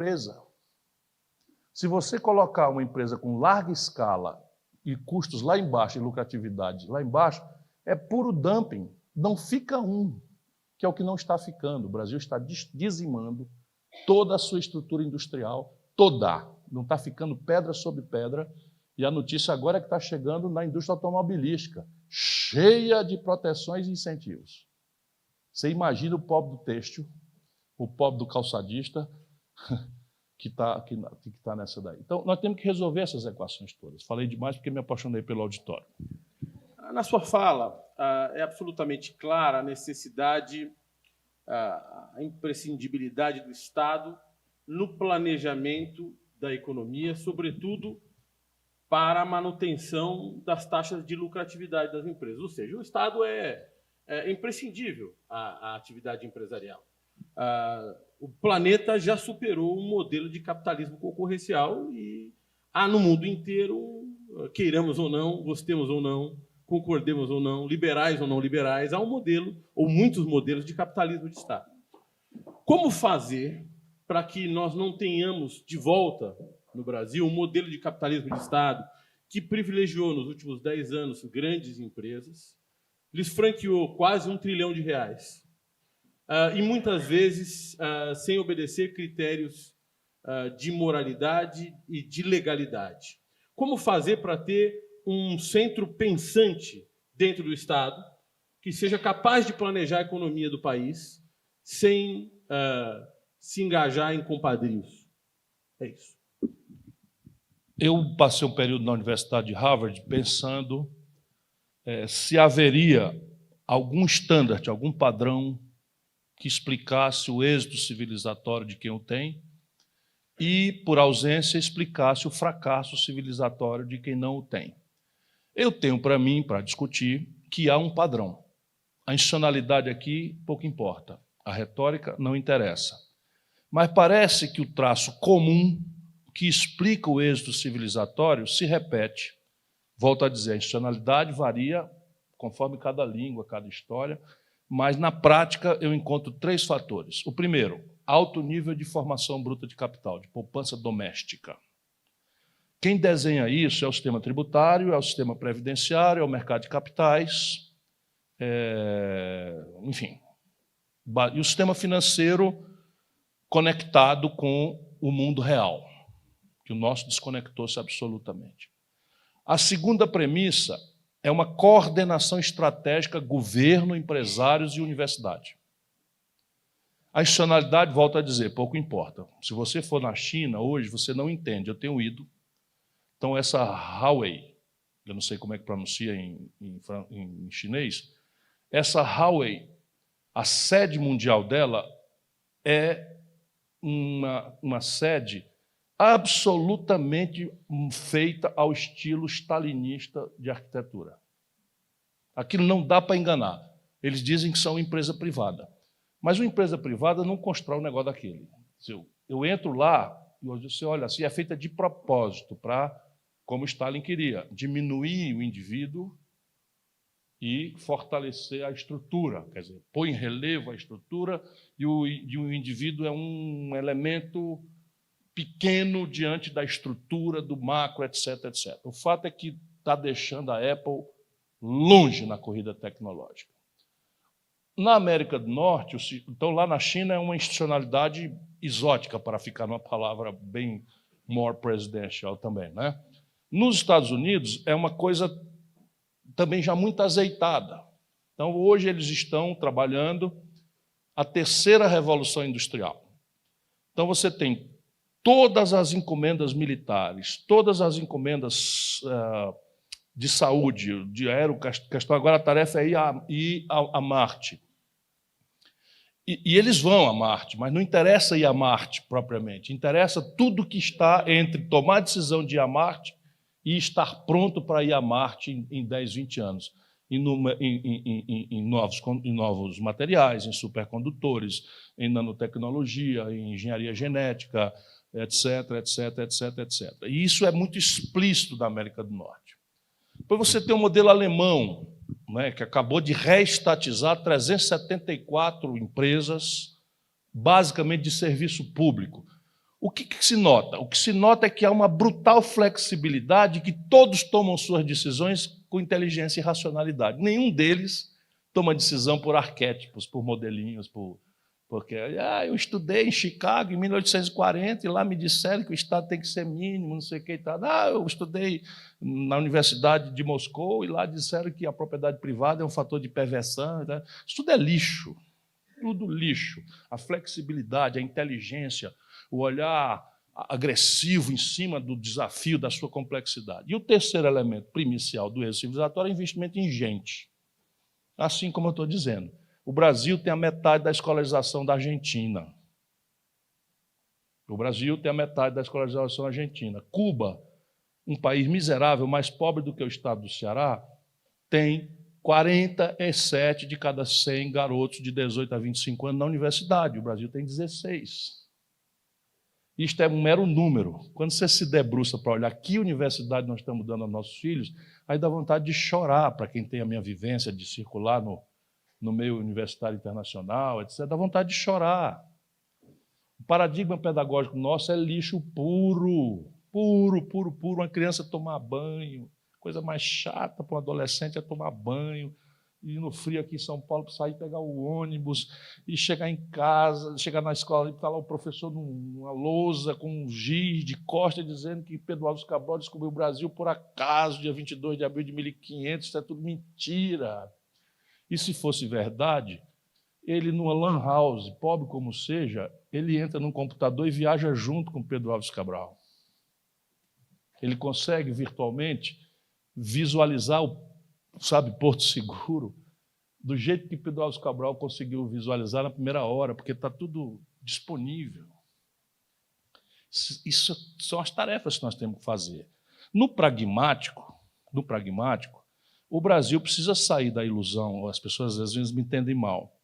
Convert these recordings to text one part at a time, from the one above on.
empresa. Se você colocar uma empresa com larga escala e custos lá embaixo, e lucratividade lá embaixo, é puro dumping. Não fica um, que é o que não está ficando. O Brasil está dizimando toda a sua estrutura industrial, toda. Não está ficando pedra sobre pedra. E a notícia agora é que está chegando na indústria automobilística, cheia de proteções e incentivos. Você imagina o pobre do têxtil, o pobre do calçadista, que está nessa daí. Então, nós temos que resolver essas equações todas. Falei demais porque me apaixonei pelo auditório. Na sua fala, é absolutamente clara a necessidade, a imprescindibilidade do Estado no planejamento da economia, sobretudo para a manutenção das taxas de lucratividade das empresas. Ou seja, o Estado é imprescindível à atividade empresarial. O planeta já superou um modelo de capitalismo concorrencial e há no mundo inteiro, queiramos ou não, gostemos ou não, concordemos ou não, liberais ou não liberais, há um modelo, ou muitos modelos de capitalismo de Estado. Como fazer para que nós não tenhamos de volta no Brasil um modelo de capitalismo de Estado que privilegiou nos últimos 10 anos grandes empresas, lhes franqueou quase R$1 trilhão, e muitas vezes sem obedecer critérios de moralidade e de legalidade. Como fazer para ter um centro pensante dentro do Estado que seja capaz de planejar a economia do país sem se engajar em compadrios? É isso. Eu passei um período na Universidade de Harvard pensando se haveria algum standard, algum padrão que explicasse o êxito civilizatório de quem o tem e, por ausência, explicasse o fracasso civilizatório de quem não o tem. Eu tenho para mim, para discutir, que há um padrão. A institucionalidade aqui pouco importa, a retórica não interessa. Mas parece que o traço comum que explica o êxito civilizatório se repete. Volto a dizer, a institucionalidade varia conforme cada língua, cada história, mas, na prática, eu encontro 3 fatores. O primeiro, alto nível de formação bruta de capital, de poupança doméstica. Quem desenha isso é o sistema tributário, é o sistema previdenciário, é o mercado de capitais, enfim. E o sistema financeiro conectado com o mundo real, que o nosso desconectou-se absolutamente. A segunda premissa é uma coordenação estratégica governo, empresários e universidade. A institucionalidade, volto a dizer, pouco importa. Se você for na China hoje, você não entende. Eu tenho ido. Então, essa Huawei, eu não sei como é que pronuncia em chinês, essa Huawei, a sede mundial dela é uma sede absolutamente feita ao estilo stalinista de arquitetura. Aquilo não dá para enganar. Eles dizem que são empresa privada. Mas uma empresa privada não constrói um negócio daquele. Eu entro lá e você olha assim, é feita de propósito, para, como Stalin queria, diminuir o indivíduo e fortalecer a estrutura. Quer dizer, põe em relevo a estrutura e o indivíduo é um elemento pequeno diante da estrutura, do macro, etc, etc. O fato é que está deixando a Apple longe na corrida tecnológica. Na América do Norte, então lá na China é uma institucionalidade exótica, para ficar numa palavra bem more presidential também, né? Nos Estados Unidos é uma coisa também já muito azeitada. Então hoje eles estão trabalhando a terceira revolução industrial. Então você tem todas as encomendas militares, todas as encomendas de saúde, de aeroquestão, agora a tarefa é ir a Marte. E eles vão a Marte, mas não interessa ir a Marte propriamente, interessa tudo que está entre tomar a decisão de ir a Marte e estar pronto para ir a Marte em 10, 20 anos, em novos materiais, em supercondutores, em nanotecnologia, em engenharia genética, etc, etc, etc, etc. E isso é muito explícito da América do Norte. Depois você tem o modelo alemão, né, que acabou de reestatizar 374 empresas, basicamente de serviço público. O que se nota? O que se nota é que há uma brutal flexibilidade, que todos tomam suas decisões com inteligência e racionalidade. Nenhum deles toma decisão por arquétipos, por modelinhos, porque eu estudei em Chicago em 1840 e lá me disseram que o Estado tem que ser mínimo, não sei o que e tal. Eu estudei na Universidade de Moscou e lá disseram que a propriedade privada é um fator de perversão. Tá? Isso tudo é lixo, tudo lixo. A flexibilidade, a inteligência, o olhar agressivo em cima do desafio da sua complexidade. E o terceiro elemento primicial do êxito civilizatório é investimento em gente. Assim como eu estou dizendo. O Brasil tem a metade da escolarização da Argentina. O Brasil tem a metade da escolarização da Argentina. Cuba, um país miserável, mais pobre do que o estado do Ceará, tem 47 de cada 100 garotos de 18 a 25 anos na universidade. O Brasil tem 16. Isto é um mero número. Quando você se debruça para olhar que universidade nós estamos dando aos nossos filhos, aí dá vontade de chorar para quem tem a minha vivência de circular no meio universitário internacional, etc. Dá vontade de chorar. O paradigma pedagógico nosso é lixo puro, puro, puro, puro. Uma criança tomar banho, coisa mais chata para um adolescente é tomar banho, e no frio aqui em São Paulo, para sair, pegar o ônibus e chegar em casa, chegar na escola e está lá o professor numa lousa com um giz de costa dizendo que Pedro Álvares Cabral descobriu o Brasil por acaso, dia 22 de abril de 1500, isso é tudo mentira. E se fosse verdade, ele numa lan house, pobre como seja, ele entra num computador e viaja junto com Pedro Álvares Cabral. Ele consegue virtualmente visualizar Porto Seguro, do jeito que Pedro Álvares Cabral conseguiu visualizar na primeira hora, porque está tudo disponível. Isso são as tarefas que nós temos que fazer. No pragmático, o Brasil precisa sair da ilusão, as pessoas às vezes me entendem mal,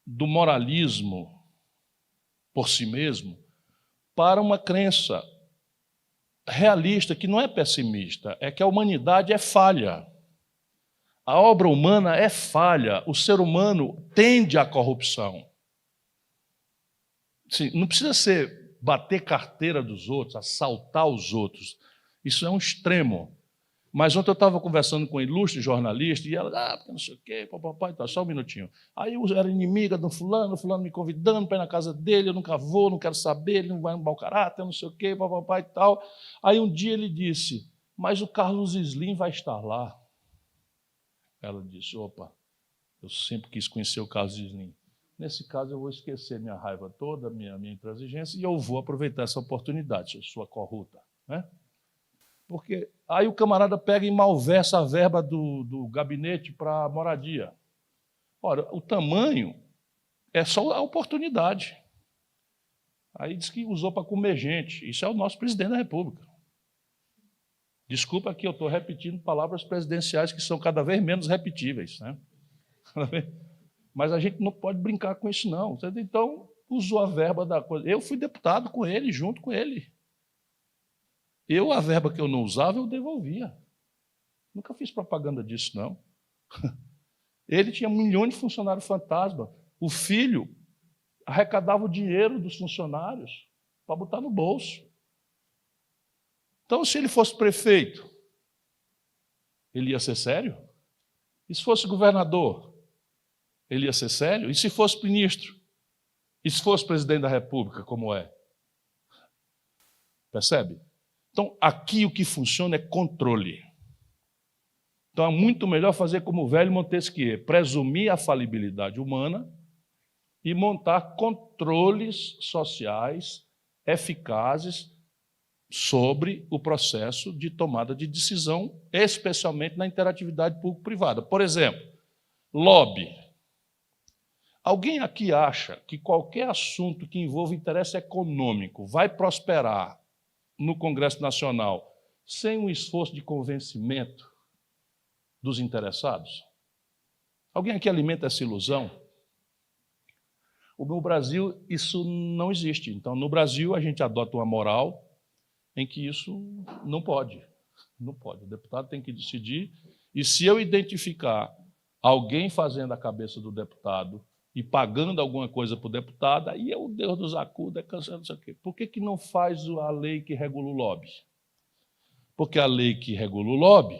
do moralismo por si mesmo, para uma crença realista, que não é pessimista, é que a humanidade é falha. A obra humana é falha, o ser humano tende à corrupção. Sim, não precisa ser bater carteira dos outros, assaltar os outros. Isso é um extremo. Mas ontem eu estava conversando com um ilustre jornalista e ela, porque não sei o quê, papai, tá, só um minutinho. Aí eu era inimiga do fulano me convidando para ir na casa dele, eu nunca vou, não quero saber, ele não vai no mau caráter, não sei o quê, papai e tal. Aí um dia ele disse, mas o Carlos Slim vai estar lá. Ela disse, opa, eu sempre quis conhecer o Carlos Slim. Nesse caso, eu vou esquecer minha raiva toda, minha intransigência, e eu vou aproveitar essa oportunidade, sua corrupta. Né? Porque aí o camarada pega e malversa a verba do gabinete para moradia. Ora, o tamanho é só a oportunidade. Aí diz que usou para comer gente. Isso é o nosso presidente da República. Desculpa que eu estou repetindo palavras presidenciais que são cada vez menos repetíveis. Né? Mas a gente não pode brincar com isso, não. Então, usou a verba da coisa. Eu fui deputado com ele, junto com ele. A verba que eu não usava, eu devolvia. Nunca fiz propaganda disso, não. Ele tinha milhões de funcionários fantasma. O filho arrecadava o dinheiro dos funcionários para botar no bolso. Então, se ele fosse prefeito, ele ia ser sério? E se fosse governador, ele ia ser sério? E se fosse ministro? E se fosse presidente da República, como é? Percebe? Então, aqui o que funciona é controle. Então, é muito melhor fazer como o velho Montesquieu, presumir a falibilidade humana e montar controles sociais eficazes sobre o processo de tomada de decisão, especialmente na interatividade público-privada. Por exemplo, lobby. Alguém aqui acha que qualquer assunto que envolva interesse econômico vai prosperar no Congresso Nacional sem um esforço de convencimento dos interessados? Alguém aqui alimenta essa ilusão? No Brasil, isso não existe. Então, no Brasil, a gente adota uma moral em que isso não pode. Não pode. O deputado tem que decidir. E se eu identificar alguém fazendo a cabeça do deputado e pagando alguma coisa para o deputado, aí é o Deus dos acuda, é cansado, não sei o quê. Por que não faz a lei que regula o lobby? Porque a lei que regula o lobby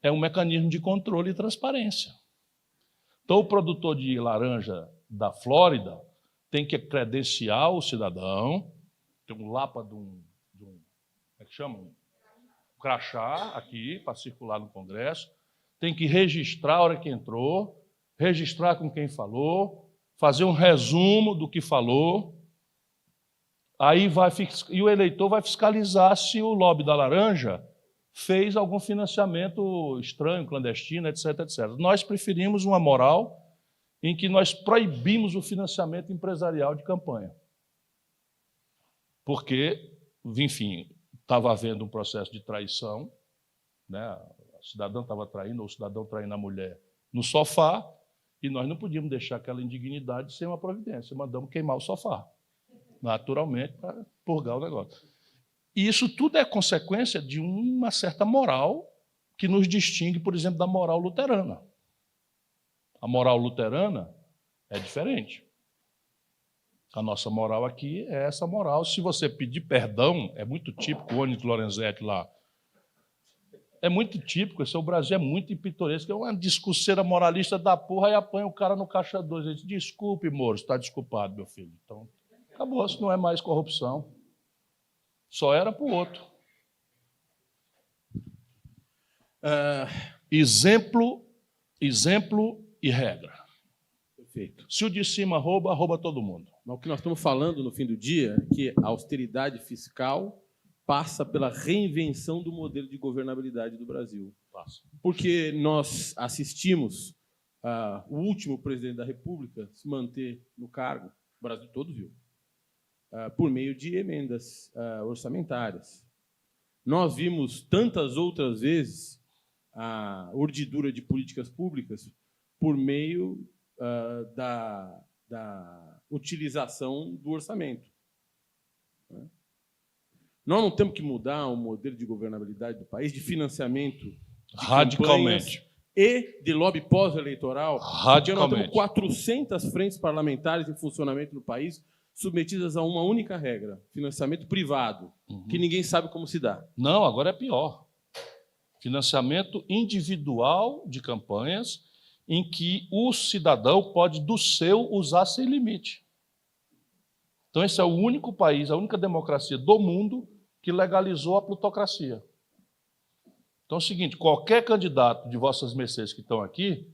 é um mecanismo de controle e transparência. Então, o produtor de laranja da Flórida tem que credenciar o cidadão, tem um lapa de um como é que chama? Um crachá aqui para circular no Congresso, tem que registrar a hora que entrou, registrar com quem falou, fazer um resumo do que falou, aí e o eleitor vai fiscalizar se o lobby da laranja fez algum financiamento estranho, clandestino, etc, etc. Nós preferimos uma moral em que nós proibimos o financiamento empresarial de campanha. Porque, enfim, estava havendo um processo de traição, né? A cidadã estava traindo, ou o cidadão traindo a mulher no sofá, e nós não podíamos deixar aquela indignidade sem uma providência. Mandamos queimar o sofá, naturalmente, para purgar o negócio. E isso tudo é consequência de uma certa moral que nos distingue, por exemplo, da moral luterana. A moral luterana é diferente. A nossa moral aqui é essa moral. Se você pedir perdão, é muito típico, o Onyx Lorenzetti lá, é muito típico, esse é o Brasil, é muito pitoresco, é uma discurseira moralista da porra e apanha o cara no caixa 2. Ele diz, desculpe, Moro, está desculpado, meu filho. Então, acabou, isso não é mais corrupção. Só era para o outro. Exemplo e regra. Perfeito. Se o de cima rouba, rouba todo mundo. Mas o que nós estamos falando no fim do dia é que a austeridade fiscal passa pela reinvenção do modelo de governabilidade do Brasil. Passa. Porque nós assistimos o último presidente da República se manter no cargo, o Brasil todo viu, por meio de emendas orçamentárias. Nós vimos tantas outras vezes a urdidura de políticas públicas por meio da utilização do orçamento. Nós não temos que mudar o modelo de governabilidade do país, de financiamento de radicalmente e de lobby pós-eleitoral, porque nós temos 400 frentes parlamentares em funcionamento no país, submetidas a uma única regra, financiamento privado, que ninguém sabe como se dá. Não, agora é pior. Financiamento individual de campanhas em que o cidadão pode, do seu, usar sem limite. Então, esse é o único país, a única democracia do mundo que legalizou a plutocracia. Então, é o seguinte, qualquer candidato de vossas mercês que estão aqui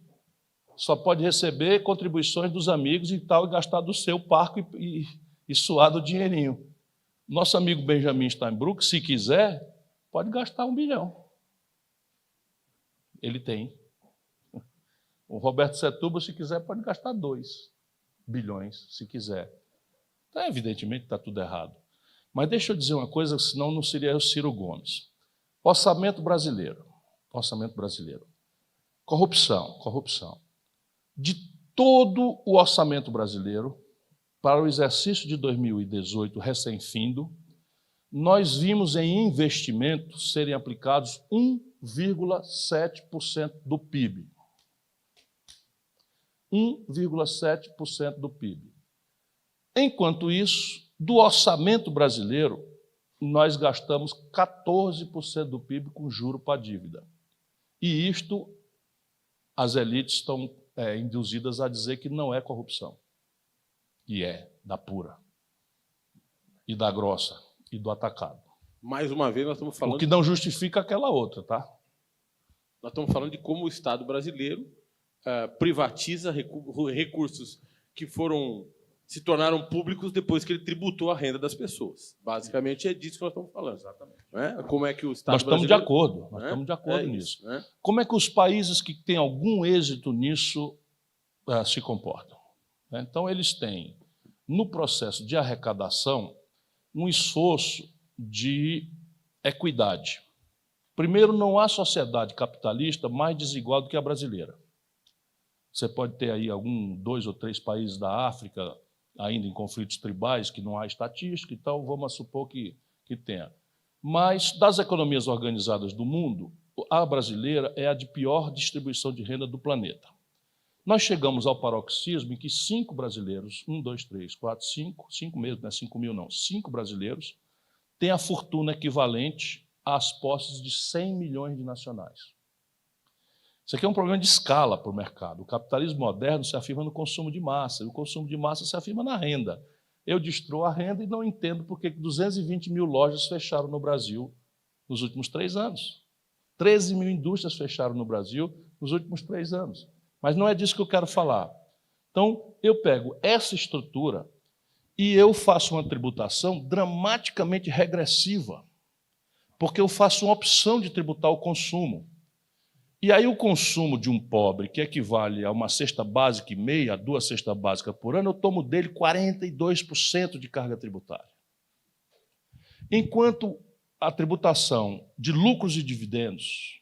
só pode receber contribuições dos amigos e tal, e gastar do seu parco e suado dinheirinho. Nosso amigo Benjamin Steinbrück, se quiser, pode gastar 1 bilhão. Ele tem. O Roberto Setúbal, se quiser, pode gastar 2 bilhões, se quiser. Então, evidentemente, está tudo errado. Mas deixa eu dizer uma coisa, senão não seria o Ciro Gomes. Orçamento brasileiro. Orçamento brasileiro. Corrupção. De todo o orçamento brasileiro, para o exercício de 2018, recém-findo, nós vimos em investimentos serem aplicados 1,7% do PIB. 1,7% do PIB. Enquanto isso, do orçamento brasileiro, nós gastamos 14% do PIB com juro para dívida. E isto, as elites estão induzidas a dizer que não é corrupção. E é da pura, e da grossa, e do atacado. Mais uma vez, nós estamos falando... O que não justifica aquela outra, tá? Nós estamos falando de como o Estado brasileiro privatiza recursos que se tornaram públicos depois que ele tributou a renda das pessoas. Basicamente, é disso que nós estamos falando. Exatamente. Como é que o Estado Nós estamos brasileiro... de acordo nisso. Como é que os países que têm algum êxito nisso se comportam? Então, eles têm, no processo de arrecadação, um esforço de equidade. Primeiro, não há sociedade capitalista mais desigual do que a brasileira. Você pode ter aí 2 ou 3 países da África ainda em conflitos tribais, que não há estatística e tal, vamos supor que tenha. Mas, das economias organizadas do mundo, a brasileira é a de pior distribuição de renda do planeta. Nós chegamos ao paroxismo em que 5 brasileiros, 1, 2, 3, 4, 5 mesmo, não é 5 mil não, 5 brasileiros têm a fortuna equivalente às posses de 100 milhões de nacionais. Isso aqui é um problema de escala para o mercado. O capitalismo moderno se afirma no consumo de massa, e o consumo de massa se afirma na renda. Eu destruo a renda e não entendo por que 220 mil lojas fecharam no Brasil nos últimos 3 anos. 13 mil indústrias fecharam no Brasil nos últimos 3 anos. Mas não é disso que eu quero falar. Então, eu pego essa estrutura e eu faço uma tributação dramaticamente regressiva, porque eu faço uma opção de tributar o consumo. E aí o consumo de um pobre, que equivale a uma cesta básica e meia, a 2 cestas básicas por ano, eu tomo dele 42% de carga tributária. Enquanto a tributação de lucros e dividendos,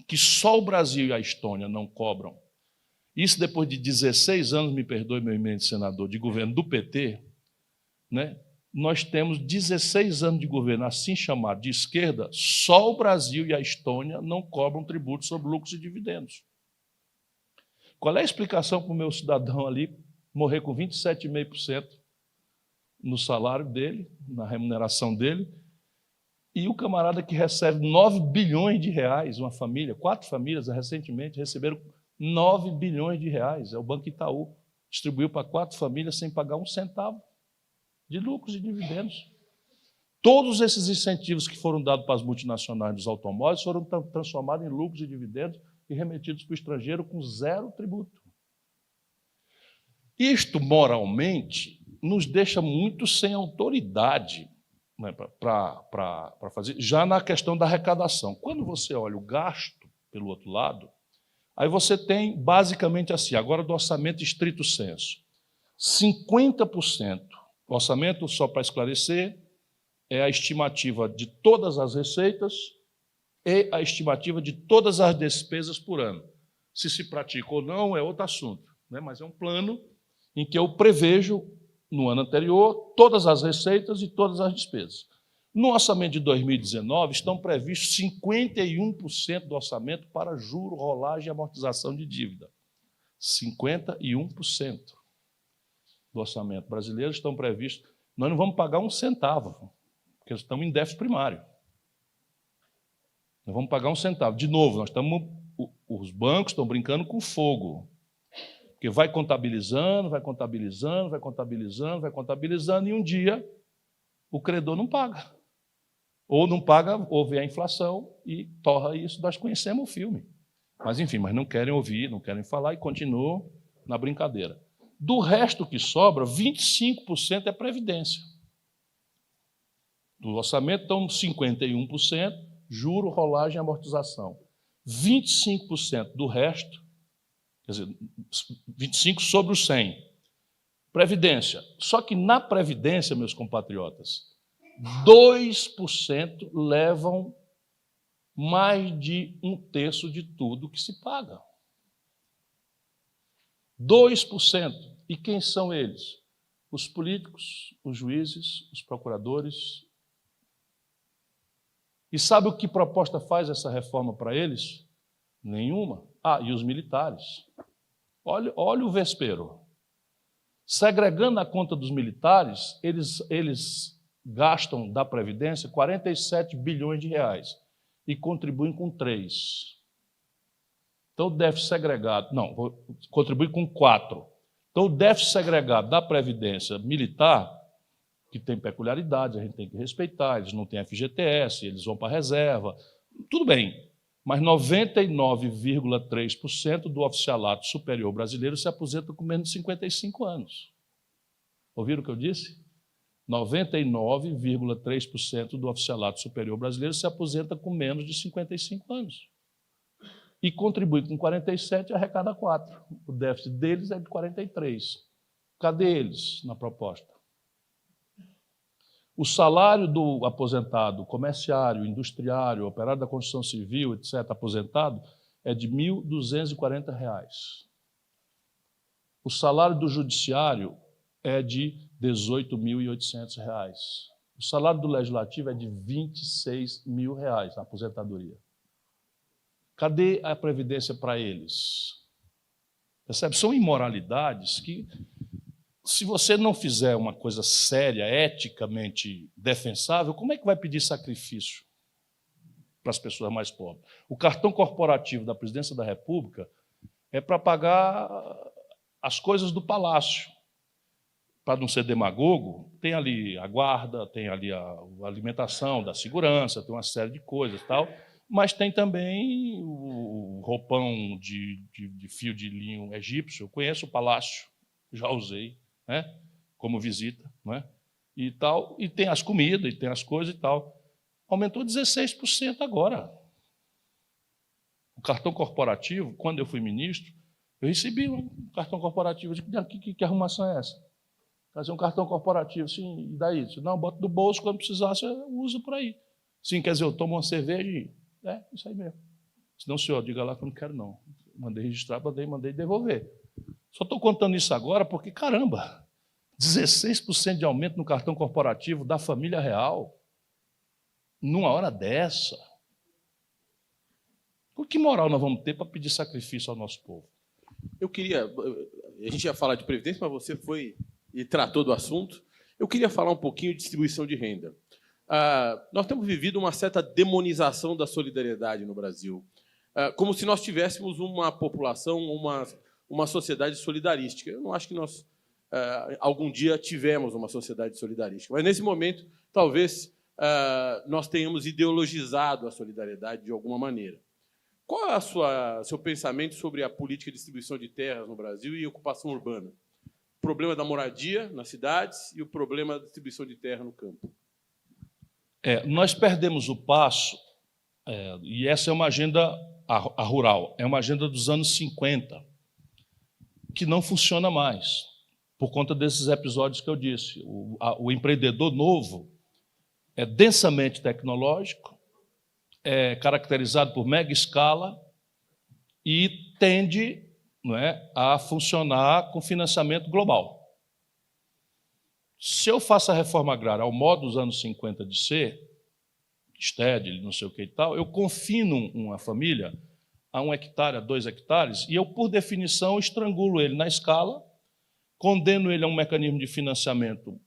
que só o Brasil e a Estônia não cobram, isso depois de 16 anos, me perdoe, meu eminente senador, de governo do PT, né? Nós temos 16 anos de governo assim chamado de esquerda, só o Brasil e a Estônia não cobram tributo sobre lucros e dividendos. Qual é a explicação para o meu cidadão ali morrer com 27,5% no salário dele, na remuneração dele, e o camarada que recebe 9 bilhões de reais, uma família, 4 famílias recentemente receberam 9 bilhões de reais, é o Banco Itaú, distribuiu para 4 famílias sem pagar um centavo de lucros e dividendos. Todos esses incentivos que foram dados para as multinacionais dos automóveis foram transformados em lucros e dividendos e remetidos para o estrangeiro com 0 tributo. Isto, moralmente, nos deixa muito sem autoridade, né, para fazer, já na questão da arrecadação. Quando você olha o gasto pelo outro lado, aí você tem basicamente assim, agora do orçamento estrito sensu, 50%. O orçamento, só para esclarecer, é a estimativa de todas as receitas e a estimativa de todas as despesas por ano. Se pratica ou não é outro assunto, né? Mas é um plano em que eu prevejo, no ano anterior, todas as receitas e todas as despesas. No orçamento de 2019, estão previstos 51% do orçamento para juro, rolagem e amortização de dívida. 51%. Do orçamento brasileiro estão previstos. Nós não vamos pagar um centavo, porque estamos em déficit primário. Não vamos pagar um centavo. De novo, os bancos estão brincando com fogo, porque vai contabilizando, vai contabilizando, vai contabilizando, vai contabilizando, e um dia o credor não paga. Ou não paga, ou vem a inflação e torra isso. Nós conhecemos o filme. Mas, enfim, mas não querem ouvir, não querem falar e continuam na brincadeira. Do resto que sobra, 25% é previdência. Do orçamento estão 51%, juro, rolagem e amortização. 25% do resto, quer dizer, 25% sobre os 100%, previdência. Só que na previdência, meus compatriotas, 2% levam mais de 1/3 de tudo que se paga. 2%. E quem são eles? Os políticos, os juízes, os procuradores. E sabe o que proposta faz essa reforma para eles? Nenhuma. Ah, e os militares. Olha o vespeiro. Segregando a conta dos militares, eles gastam da Previdência 47 bilhões de reais e contribuem com 3. Então, o déficit segregado... Não, contribui com 4. Então, o déficit segregado da Previdência Militar, que tem peculiaridades, a gente tem que respeitar, eles não têm FGTS, eles vão para a reserva, tudo bem, mas 99,3% do oficialato superior brasileiro se aposenta com menos de 55 anos. Ouviram o que eu disse? 99,3% do oficialato superior brasileiro se aposenta com menos de 55 anos. E contribui com 47 e arrecada 4. O déficit deles é de 43. Cadê eles na proposta? O salário do aposentado, comerciário, industriário, operário da construção civil, etc., aposentado, é de R$ 1.240. O salário do judiciário é de R$ 18.800. O salário do legislativo é de R$ 26.000, a aposentadoria. Cadê a previdência para eles? Percebe? São imoralidades que, se você não fizer uma coisa séria, eticamente defensável, como é que vai pedir sacrifício para as pessoas mais pobres? O cartão corporativo da Presidência da República é para pagar as coisas do palácio. Para não ser demagogo, tem ali a guarda, tem ali a alimentação da segurança, tem uma série de coisas e tal, mas tem também o roupão de fio de linho egípcio. Eu conheço o palácio, já usei, né, como visita, né, e tal, e tem as comidas, e tem as coisas e tal. Aumentou 16% agora. O cartão corporativo, quando eu fui ministro, eu recebi um cartão corporativo. Eu disse, que arrumação é essa? Fazer um cartão corporativo, sim, e daí? Disse, não, bota do bolso, quando precisar, você usa por aí. Sim, quer dizer, eu tomo uma cerveja e... É, isso aí mesmo. Se não, senhor, diga lá que eu não quero, não. Mandei registrar, mandei devolver. Só estou contando isso agora porque, caramba, 16% de aumento no cartão corporativo da família real, numa hora dessa. Por que moral nós vamos ter para pedir sacrifício ao nosso povo? Eu queria... A gente ia falar de Previdência, mas você foi e tratou do assunto. Eu queria falar um pouquinho de distribuição de renda. Nós temos vivido uma certa demonização da solidariedade no Brasil, como se nós tivéssemos uma população, uma sociedade solidarística. Eu não acho que nós, algum dia, tivemos uma sociedade solidarística, mas, nesse momento, talvez nós tenhamos ideologizado a solidariedade de alguma maneira. Qual é o seu pensamento sobre a política de distribuição de terras no Brasil e ocupação urbana? O problema da moradia nas cidades e o problema da distribuição de terra no campo. Nós perdemos o passo, e essa é uma agenda a rural, é uma agenda dos anos 50, que não funciona mais, por conta desses episódios que eu disse. O empreendedor novo é densamente tecnológico, é caracterizado por mega escala e tende, não é, a funcionar com financiamento global. Se eu faço a reforma agrária ao modo dos anos 50 de ser, STED, não sei o que e tal, eu confino uma família a 1 hectare, a 2 hectares, e eu, por definição, estrangulo ele na escala, condeno ele a um mecanismo de financiamento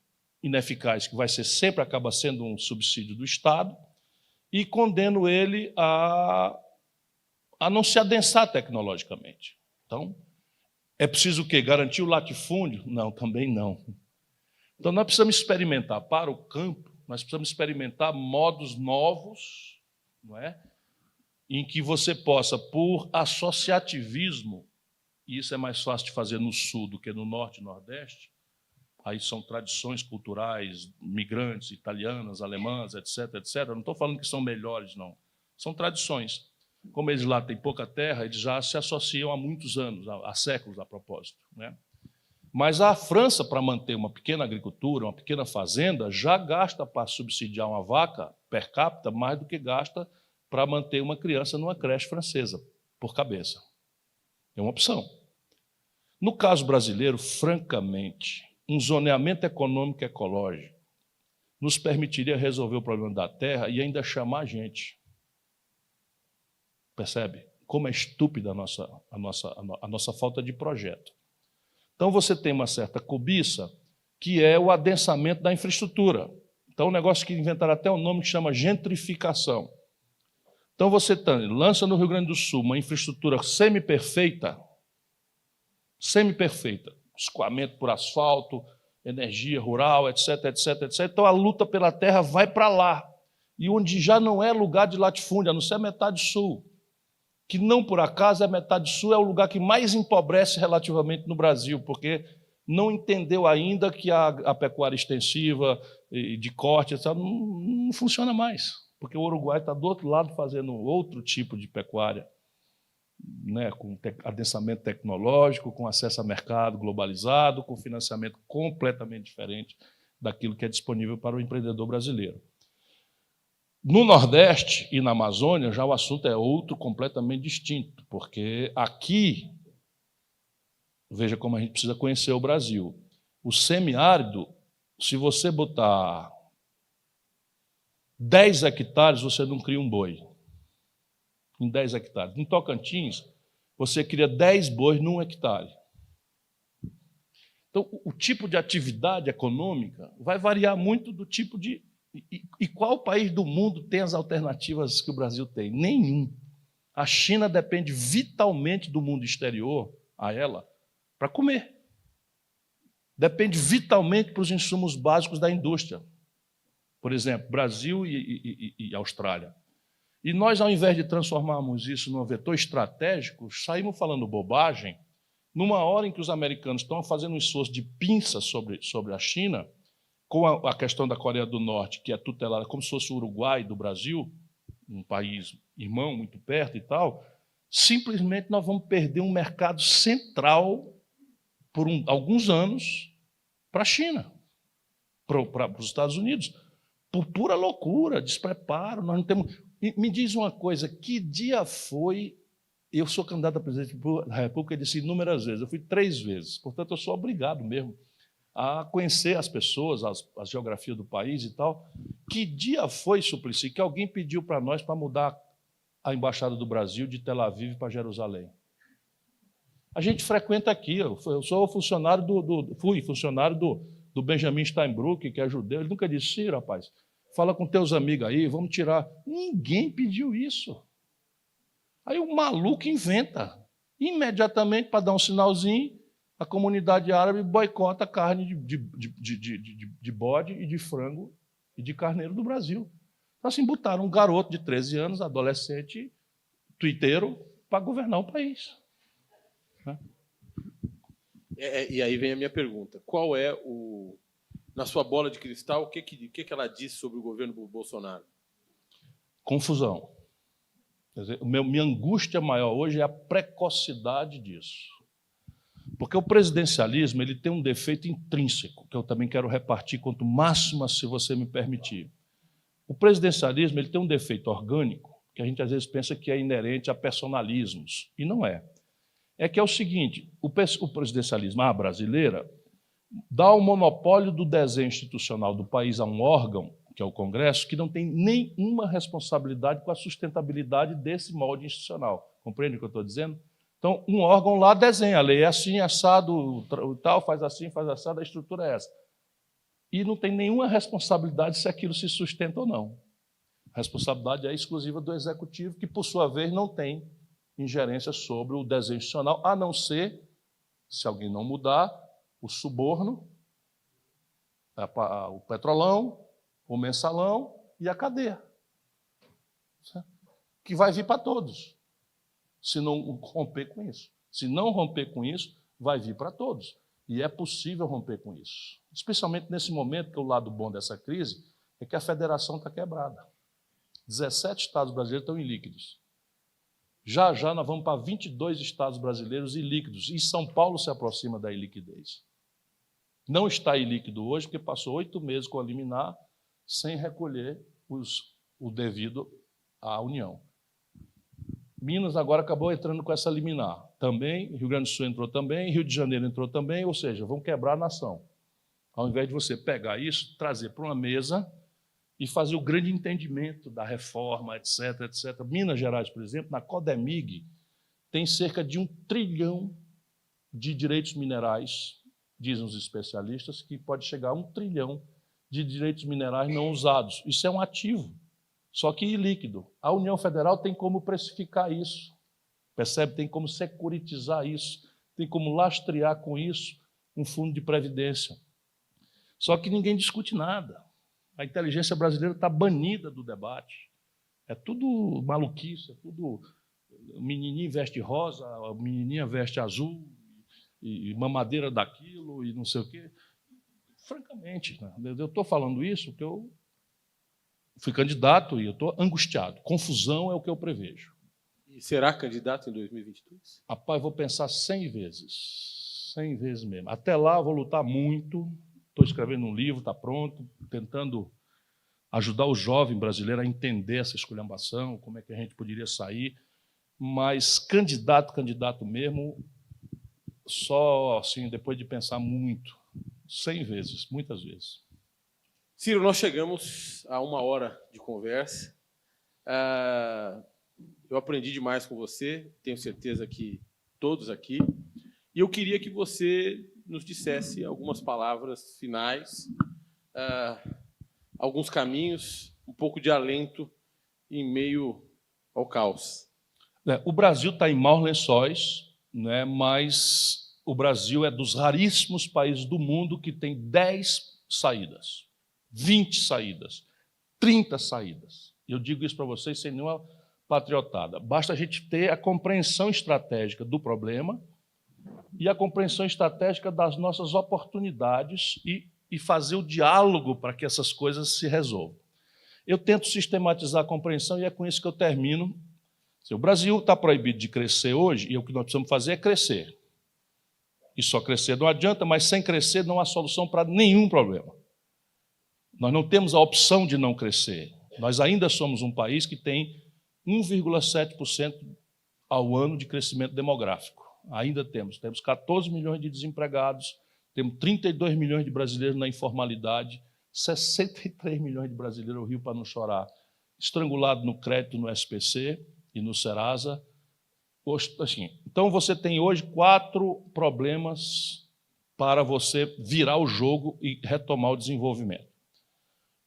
ineficaz, que vai ser sempre, acaba sendo um subsídio do Estado, e condeno ele a não se adensar tecnologicamente. Então, é preciso o quê? Garantir o latifúndio? Não, também não. Então, nós precisamos experimentar para o campo, nós precisamos experimentar modos novos, não é? Em que você possa, por associativismo, e isso é mais fácil de fazer no Sul do que no Norte e Nordeste, aí são tradições culturais, migrantes, italianas, alemãs, etc., etc. Eu não estou falando que são melhores, não. São tradições. Como eles lá têm pouca terra, eles já se associam há muitos anos, há séculos, a propósito, né? Mas a França, para manter uma pequena agricultura, uma pequena fazenda, já gasta para subsidiar uma vaca per capita mais do que gasta para manter uma criança numa creche francesa, por cabeça. É uma opção. No caso brasileiro, francamente, um zoneamento econômico e ecológico nos permitiria resolver o problema da terra e ainda chamar a gente. Percebe? Como é estúpida a nossa falta de projeto. Então, você tem uma certa cobiça, que é o adensamento da infraestrutura. Então, um negócio que inventaram até um nome que chama gentrificação. Então, você lança no Rio Grande do Sul uma infraestrutura semi-perfeita, escoamento por asfalto, energia rural, etc., etc., etc. Então, a luta pela terra vai para lá, e onde já não é lugar de latifúndio, a não ser a metade sul, que não por acaso a metade sul é o lugar que mais empobrece relativamente no Brasil, porque não entendeu ainda que a pecuária extensiva, de corte, etc., não funciona mais, porque o Uruguai está do outro lado fazendo outro tipo de pecuária, né, com adensamento tecnológico, com acesso a mercado globalizado, com financiamento completamente diferente daquilo que é disponível para o empreendedor brasileiro. No Nordeste e na Amazônia, já o assunto é outro, completamente distinto, porque aqui, veja como a gente precisa conhecer o Brasil. O semiárido, se você botar 10 hectares, você não cria um boi. Em 10 hectares. Em Tocantins, você cria 10 bois num hectare. Então, o tipo de atividade econômica vai variar muito do tipo de... E qual país do mundo tem as alternativas que o Brasil tem? Nenhum. A China depende vitalmente do mundo exterior a ela para comer. Depende vitalmente para os insumos básicos da indústria. Por exemplo, Brasil e Austrália. E nós, ao invés de transformarmos isso num vetor estratégico, saímos falando bobagem, numa hora em que os americanos estão fazendo um esforço de pinça sobre a China, com a questão da Coreia do Norte, que é tutelada como se fosse o Uruguai do Brasil, um país irmão, muito perto e tal, simplesmente nós vamos perder um mercado central por alguns anos para a China, para os Estados Unidos, por pura loucura, despreparo. Nós não temos... Me diz uma coisa, que dia foi... Eu sou candidato a presidente da República, eu disse inúmeras vezes, eu fui 3 vezes, portanto, eu sou obrigado mesmo a conhecer as pessoas, a geografia do país e tal. Que dia foi, Suplicy, que alguém pediu para nós para mudar a Embaixada do Brasil de Tel Aviv para Jerusalém? A gente frequenta aqui, eu sou funcionário fui funcionário do Benjamin Steinbrück, que é judeu. Ele nunca disse, Ciro, rapaz, fala com teus amigos aí, vamos tirar. Ninguém pediu isso. Aí o maluco inventa. Imediatamente, para dar um sinalzinho, a comunidade árabe boicota a carne de bode e de frango e de carneiro do Brasil. Então, assim, botaram um garoto de 13 anos, adolescente, tuiteiro, para governar o país. E aí vem a minha pergunta. Qual é na sua bola de cristal, o que ela diz sobre o governo Bolsonaro? Confusão. Quer dizer, minha angústia maior hoje é a precocidade disso. Porque o presidencialismo ele tem um defeito intrínseco, que eu também quero repartir quanto máximo, se você me permitir. O presidencialismo ele tem um defeito orgânico, que a gente às vezes pensa que é inerente a personalismos, e não é. É que é o seguinte, o presidencialismo à brasileira dá o monopólio do desenho institucional do país a um órgão, que é o Congresso, que não tem nenhuma responsabilidade com a sustentabilidade desse molde institucional. Compreende o que eu estou dizendo? Então, um órgão lá desenha a lei, é assim, assado, tal, faz assim, faz assado, a estrutura é essa. E não tem nenhuma responsabilidade se aquilo se sustenta ou não. A responsabilidade é exclusiva do Executivo, que, por sua vez, não tem ingerência sobre o desenho institucional, a não ser, se alguém não mudar, o suborno, o petrolão, o mensalão e a cadeia, que vai vir para todos, se não romper com isso. Se não romper com isso, vai vir para todos. E é possível romper com isso. Especialmente nesse momento, que o lado bom dessa crise é que a federação está quebrada. 17 estados brasileiros estão ilíquidos. Já já nós vamos para 22 estados brasileiros ilíquidos. E São Paulo se aproxima da iliquidez. Não está ilíquido hoje, porque passou 8 meses com a liminar, sem recolher o devido à União. Minas agora acabou entrando com essa liminar. Também, Rio Grande do Sul entrou também, Rio de Janeiro entrou também, ou seja, vão quebrar a nação. Ao invés de você pegar isso, trazer para uma mesa e fazer o grande entendimento da reforma, etc, etc. Minas Gerais, por exemplo, na Codemig, tem cerca de 1 trilhão de direitos minerais, dizem os especialistas, que pode chegar a 1 trilhão de direitos minerais não usados. Isso é um ativo, só que ilíquido. A União Federal tem como precificar isso, percebe? Tem como securitizar isso, tem como lastrear com isso um fundo de previdência. Só que ninguém discute nada. A inteligência brasileira está banida do debate. É tudo maluquice, é tudo menininha veste rosa, a menininha veste azul, e mamadeira daquilo, e não sei o quê. Francamente, né? Eu estou falando isso porque eu fui candidato e eu estou angustiado. Confusão é o que eu prevejo. E será candidato em 2022? Rapaz, vou pensar 100 vezes. 100 vezes mesmo. Até lá, vou lutar muito. Estou escrevendo um livro, está pronto, tentando ajudar o jovem brasileiro a entender essa esculhambação, como é que a gente poderia sair. Mas candidato mesmo, só assim, depois de pensar muito. 100 vezes, muitas vezes. Ciro, nós chegamos a 1 hora de conversa. Eu aprendi demais com você, tenho certeza que todos aqui. E eu queria que você nos dissesse algumas palavras finais, alguns caminhos, um pouco de alento em meio ao caos. O Brasil está em maus lençóis, né, mas o Brasil é dos raríssimos países do mundo que tem 10 saídas, 20 saídas, 30 saídas. Eu digo isso para vocês sem nenhuma patriotada. Basta a gente ter a compreensão estratégica do problema e a compreensão estratégica das nossas oportunidades e fazer o diálogo para que essas coisas se resolvam. Eu tento sistematizar a compreensão e é com isso que eu termino. O Brasil está proibido de crescer hoje e o que nós precisamos fazer é crescer. E só crescer não adianta, mas sem crescer não há solução para nenhum problema. Nós não temos a opção de não crescer. Nós ainda somos um país que tem 1,7% ao ano de crescimento demográfico. Ainda temos 14 milhões de desempregados, temos 32 milhões de brasileiros na informalidade, 63 milhões de brasileiros, o Rio para não chorar, estrangulado no crédito no SPC e no Serasa. Assim, então, você tem hoje 4 problemas para você virar o jogo e retomar o desenvolvimento.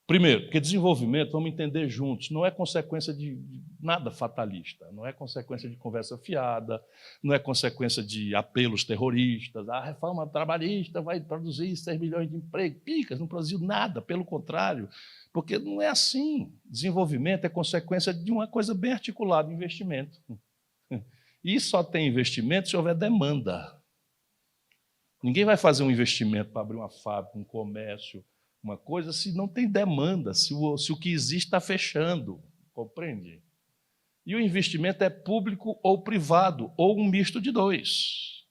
Primeiro, porque desenvolvimento, vamos entender juntos, não é consequência de nada fatalista, não é consequência de conversa fiada, não é consequência de apelos terroristas, a reforma trabalhista vai produzir 6 milhões de empregos, picas, não produziu nada, pelo contrário, porque não é assim. Desenvolvimento é consequência de uma coisa bem articulada, investimento. E só tem investimento se houver demanda. Ninguém vai fazer um investimento para abrir uma fábrica, um comércio, uma coisa, se não tem demanda, se o que existe está fechando, compreende? E o investimento é público ou privado, ou um misto de dois.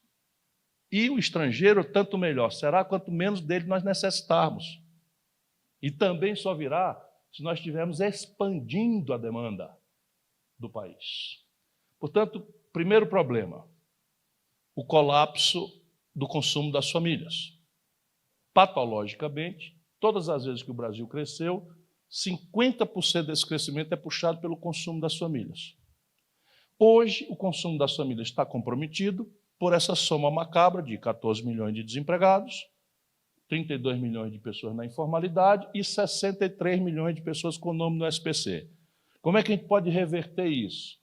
E o estrangeiro, tanto melhor será, quanto menos dele nós necessitarmos. E também só virá se nós estivermos expandindo a demanda do país. Portanto, primeiro problema, o colapso do consumo das famílias. Patologicamente, todas as vezes que o Brasil cresceu, 50% desse crescimento é puxado pelo consumo das famílias. Hoje, o consumo das famílias está comprometido por essa soma macabra de 14 milhões de desempregados, 32 milhões de pessoas na informalidade e 63 milhões de pessoas com nome no SPC. Como é que a gente pode reverter isso?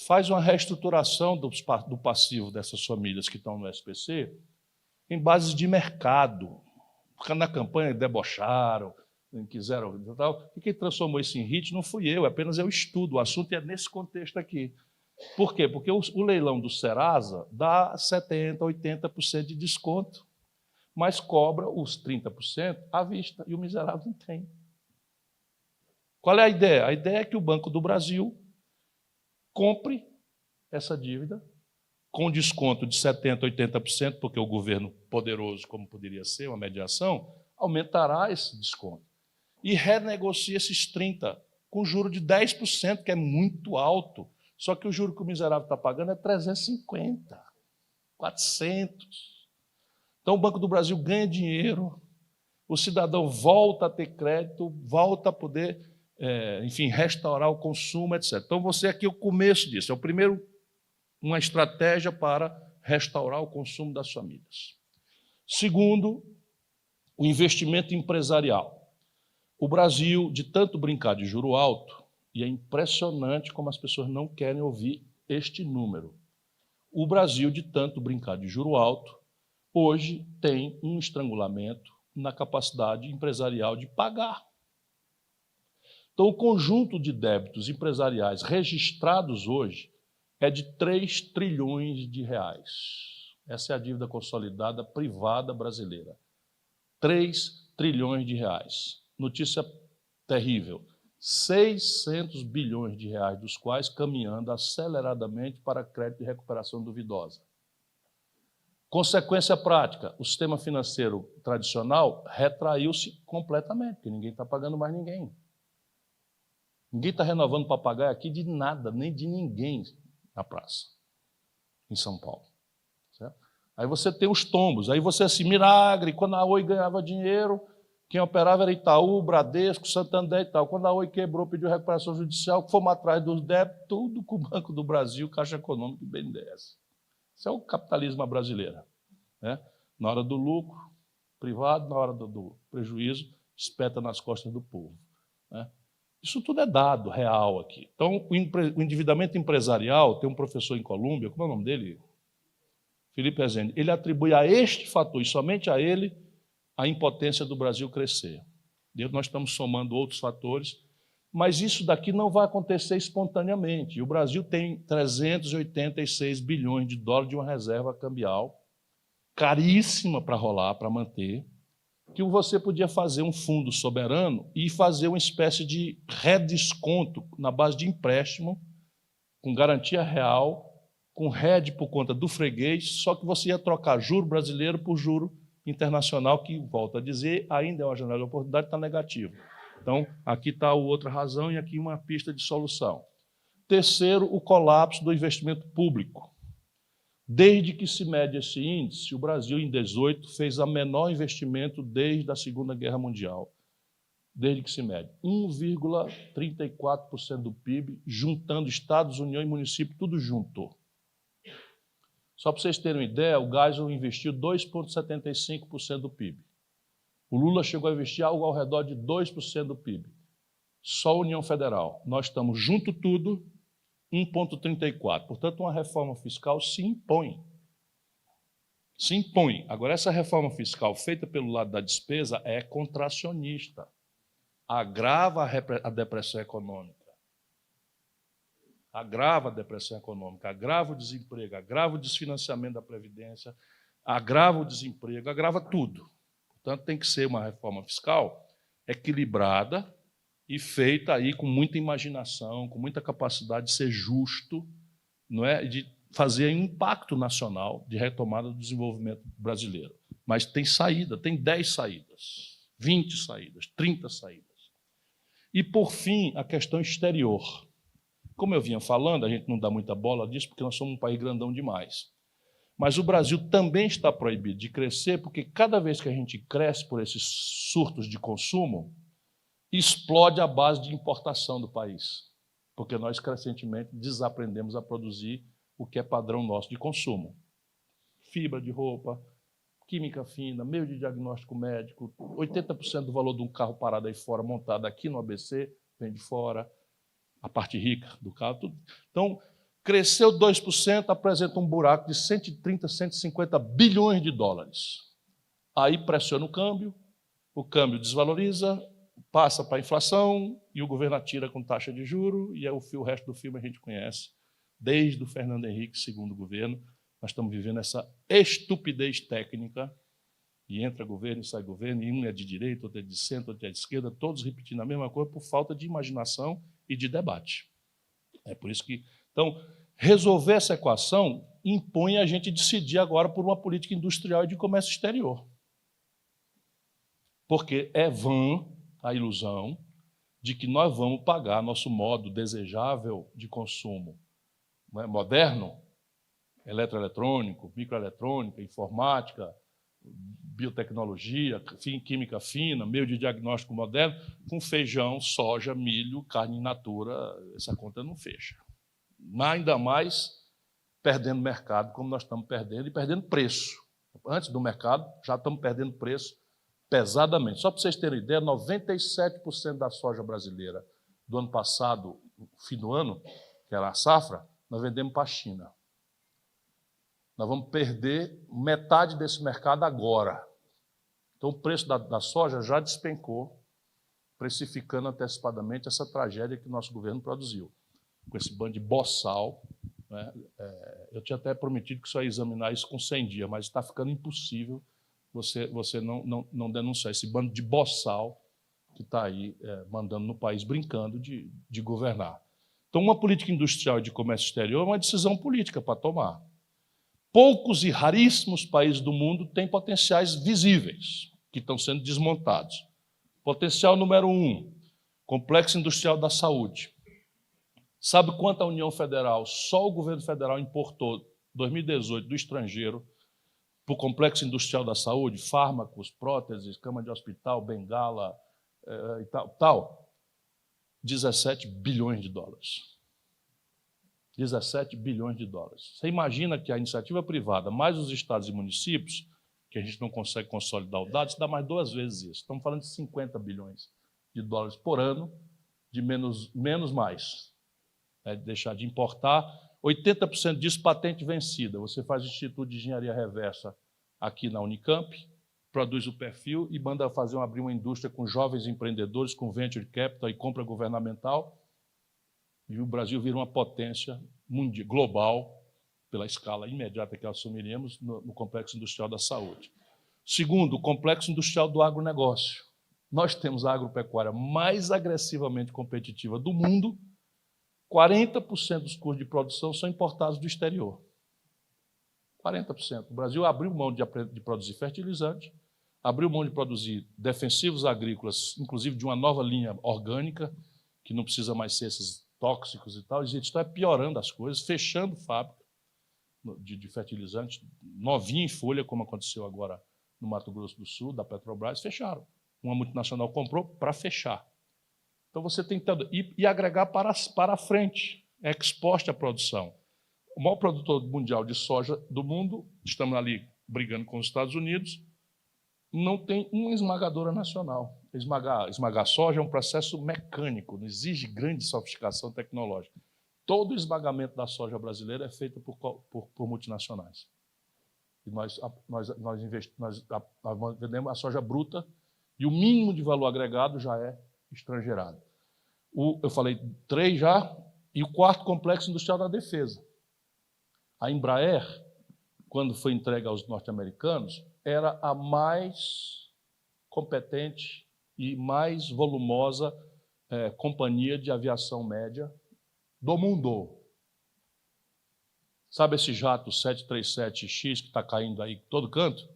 Faz uma reestruturação do passivo dessas famílias que estão no SPC em bases de mercado. Na campanha debocharam, quiseram tal. E quem transformou isso em hit não fui eu, apenas eu estudo. O assunto é nesse contexto aqui. Por quê? Porque o leilão do Serasa dá 70%, 80% de desconto, mas cobra os 30% à vista, e o miserável não tem. Qual é a ideia? A ideia é que o Banco do Brasil compre essa dívida com desconto de 70%, 80%, porque o governo poderoso, como poderia ser, uma mediação, aumentará esse desconto. E renegocia esses 30% com juro de 10%, que é muito alto. Só que o juro que o miserável está pagando é 350, 400. Então, o Banco do Brasil ganha dinheiro, o cidadão volta a ter crédito, volta a poder, enfim, restaurar o consumo, etc. Então, você aqui é o começo disso. É o primeiro, uma estratégia para restaurar o consumo das famílias. Segundo, o investimento empresarial. O Brasil, de tanto brincar de juro alto, e é impressionante como as pessoas não querem ouvir este número. O Brasil, de tanto brincar de juro alto, hoje tem um estrangulamento na capacidade empresarial de pagar. Então, o conjunto de débitos empresariais registrados hoje é de 3 trilhões de reais. Essa é a dívida consolidada privada brasileira. 3 trilhões de reais. Notícia terrível. 600 bilhões de reais, dos quais caminhando aceleradamente para crédito de recuperação duvidosa. Consequência prática, o sistema financeiro tradicional retraiu-se completamente, porque ninguém está pagando mais ninguém. Ninguém está renovando papagaio aqui de nada, nem de ninguém na praça, em São Paulo. Certo? Aí você tem os tombos, aí você assim, milagre, quando a Oi ganhava dinheiro, quem operava era Itaú, Bradesco, Santander e tal. Quando a Oi quebrou, pediu recuperação judicial, fomos atrás dos débitos, tudo com o Banco do Brasil, Caixa Econômica e BNDES. Isso é o capitalismo brasileiro, né? Na hora do lucro, privado, na hora do prejuízo, espeta nas costas do povo, né? Isso tudo é dado, real aqui. Então, o endividamento empresarial, tem um professor em Colômbia, como é o nome dele? Felipe Rezende, ele atribui a este fator, e somente a ele, a impotência do Brasil crescer. Nós estamos somando outros fatores, mas isso daqui não vai acontecer espontaneamente. E o Brasil tem 386 bilhões de dólares de uma reserva cambial, caríssima para rolar, para manter, que você podia fazer um fundo soberano e fazer uma espécie de redesconto na base de empréstimo, com garantia real, com RED por conta do freguês, só que você ia trocar juro brasileiro por juro internacional, que, volto a dizer, ainda é uma janela de oportunidade, está negativo. Então, aqui está outra razão e aqui uma pista de solução. Terceiro, o colapso do investimento público. Desde que se mede esse índice, o Brasil, em 2018, fez o menor investimento desde a Segunda Guerra Mundial. Desde que se mede. 1,34% do PIB, juntando Estados, União e município, tudo junto. Só para vocês terem uma ideia, o Geisel investiu 2,75% do PIB. O Lula chegou a investir algo ao redor de 2% do PIB. Só a União Federal. Nós estamos junto tudo, 1,34%. Portanto, uma reforma fiscal se impõe. Se impõe. Agora, essa reforma fiscal feita pelo lado da despesa é contracionista. Agrava a depressão econômica. Agrava a depressão econômica, agrava o desemprego, agrava o desfinanciamento da Previdência, agrava o desemprego, agrava tudo. Portanto, tem que ser uma reforma fiscal equilibrada e feita aí com muita imaginação, com muita capacidade de ser justo, não é? De fazer um impacto nacional de retomada do desenvolvimento brasileiro. Mas tem saída, tem 10 saídas, 20 saídas, 30 saídas. E, por fim, a questão exterior. Como eu vinha falando, a gente não dá muita bola disso, porque nós somos um país grandão demais. Mas o Brasil também está proibido de crescer, porque cada vez que a gente cresce por esses surtos de consumo, explode a base de importação do país, porque nós, recentemente, desaprendemos a produzir o que é padrão nosso de consumo. Fibra de roupa, química fina, meio de diagnóstico médico, 80% do valor de um carro parado aí fora, montado aqui no ABC, vem de fora, a parte rica do carro, tudo. Então, cresceu 2%, apresenta um buraco de 130, 150 bilhões de dólares. Aí pressiona o câmbio desvaloriza, passa para a inflação e o governo atira com taxa de juros e o resto do filme a gente conhece. Desde o Fernando Henrique, segundo governo, nós estamos vivendo essa estupidez técnica e entra governo e sai governo, e um é de direita, outro é de centro, outro é de esquerda, todos repetindo a mesma coisa por falta de imaginação e de debate. É por isso que... Então, resolver essa equação impõe a gente decidir agora por uma política industrial e de comércio exterior. Porque é vã a ilusão de que nós vamos pagar nosso modo desejável de consumo, não é? Moderno, eletroeletrônico, microeletrônica, informática, biotecnologia, química fina, meio de diagnóstico moderno, com feijão, soja, milho, carne in natura, essa conta não fecha. Ainda mais perdendo mercado, como nós estamos perdendo, e perdendo preço. Antes do mercado, já estamos perdendo preço pesadamente. Só para vocês terem ideia, 97% da soja brasileira do ano passado, no fim do ano, que era a safra, nós vendemos para a China. Nós vamos perder metade desse mercado agora. Então, o preço da soja já despencou, precificando antecipadamente essa tragédia que o nosso governo produziu. Com esse bando de boçal, né? Eu tinha até prometido que só ia examinar isso com 100 dias, mas está ficando impossível você não denunciar esse bando de boçal que está aí mandando no país, brincando de governar. Então, uma política industrial e de comércio exterior é uma decisão política para tomar. Poucos e raríssimos países do mundo têm potenciais visíveis, que estão sendo desmontados. Potencial número 1, complexo industrial da saúde. Sabe quanto a União Federal, só o governo federal importou, em 2018, do estrangeiro, para o complexo industrial da saúde, fármacos, próteses, cama de hospital, bengala e tal, 17 bilhões de dólares. 17 bilhões de dólares. Você imagina que a iniciativa privada, mais os estados e municípios, que a gente não consegue consolidar o dado, isso dá mais 2 vezes isso. Estamos falando de 50 bilhões de dólares por ano, de menos mais. Deixar de importar. 80% disso patente vencida. Você faz o Instituto de Engenharia Reversa aqui na Unicamp, produz o perfil e manda abrir uma indústria com jovens empreendedores, com venture capital e compra governamental. E o Brasil vira uma potência mundial, global, pela escala imediata que assumiremos no Complexo Industrial da Saúde. Segundo, o Complexo Industrial do Agronegócio. Nós temos a agropecuária mais agressivamente competitiva do mundo. 40% dos custos de produção são importados do exterior. 40%. O Brasil abriu mão de produzir fertilizante, abriu mão de produzir defensivos agrícolas, inclusive de uma nova linha orgânica, que não precisa mais ser esses tóxicos e tal. A gente está piorando as coisas, fechando fábrica de fertilizante, novinha em folha, como aconteceu agora no Mato Grosso do Sul, da Petrobras, fecharam. Uma multinacional comprou para fechar. Então você tem que e agregar para frente, exposta à produção. O maior produtor mundial de soja do mundo, estamos ali brigando com os Estados Unidos, não tem uma esmagadora nacional. Esmagar soja é um processo mecânico, não exige grande sofisticação tecnológica. Todo o esmagamento da soja brasileira é feito por multinacionais. E nós vendemos a soja bruta e o mínimo de valor agregado já é estrangeirado. Eu falei 3 já, e o 4º complexo industrial da defesa. A Embraer, quando foi entregue aos norte-americanos, era a mais competente e mais volumosa companhia de aviação média do mundo. Sabe esse jato 737X que está caindo aí em todo canto?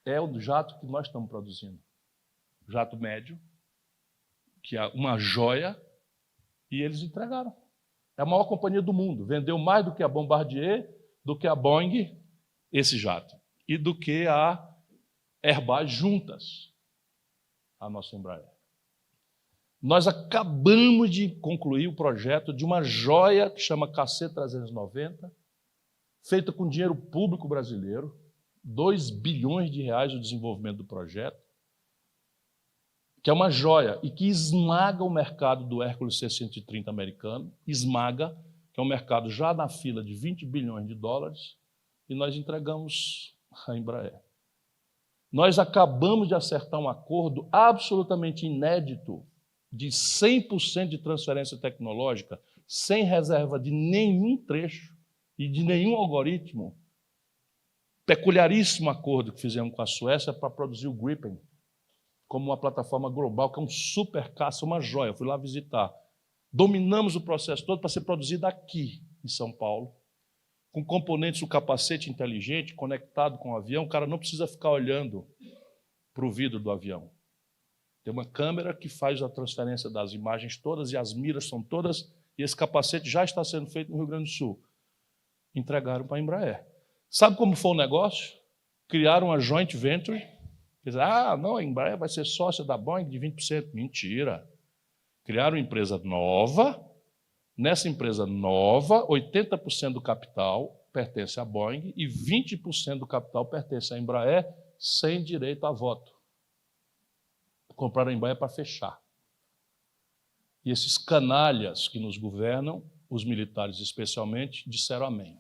É o jato que nós estamos produzindo. Jato médio, que é uma joia, e eles entregaram. É a maior companhia do mundo. Vendeu mais do que a Bombardier, do que a Boeing, esse jato, e do que a Airbus juntas, a nossa Embraer. Nós acabamos de concluir o projeto de uma joia que chama KC-390, feita com dinheiro público brasileiro, 2 bilhões de reais o desenvolvimento do projeto, que é uma joia e que esmaga o mercado do Hércules C-130 americano, esmaga, que é um mercado já na fila de 20 bilhões de dólares, e nós entregamos a Embraer. Nós acabamos de acertar um acordo absolutamente inédito de 100% de transferência tecnológica, sem reserva de nenhum trecho e de nenhum algoritmo. Peculiaríssimo acordo que fizemos com a Suécia para produzir o Gripen, como uma plataforma global, que é um super caça, uma joia. Eu fui lá visitar. Dominamos o processo todo para ser produzido aqui, em São Paulo, com componentes do capacete inteligente, conectado com o avião. O cara não precisa ficar olhando para o vidro do avião. Tem uma câmera que faz a transferência das imagens todas e as miras são todas, e esse capacete já está sendo feito no Rio Grande do Sul. Entregaram para a Embraer. Sabe como foi o negócio? Criaram uma joint venture. Não, a Embraer vai ser sócia da Boeing de 20%. Mentira. Criaram uma empresa nova. Nessa empresa nova, 80% do capital pertence à Boeing e 20% do capital pertence à Embraer, sem direito a voto. Compraram a Embraer para fechar. E esses canalhas que nos governam, os militares especialmente, disseram amém.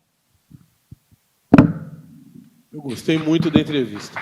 Eu gostei muito da entrevista.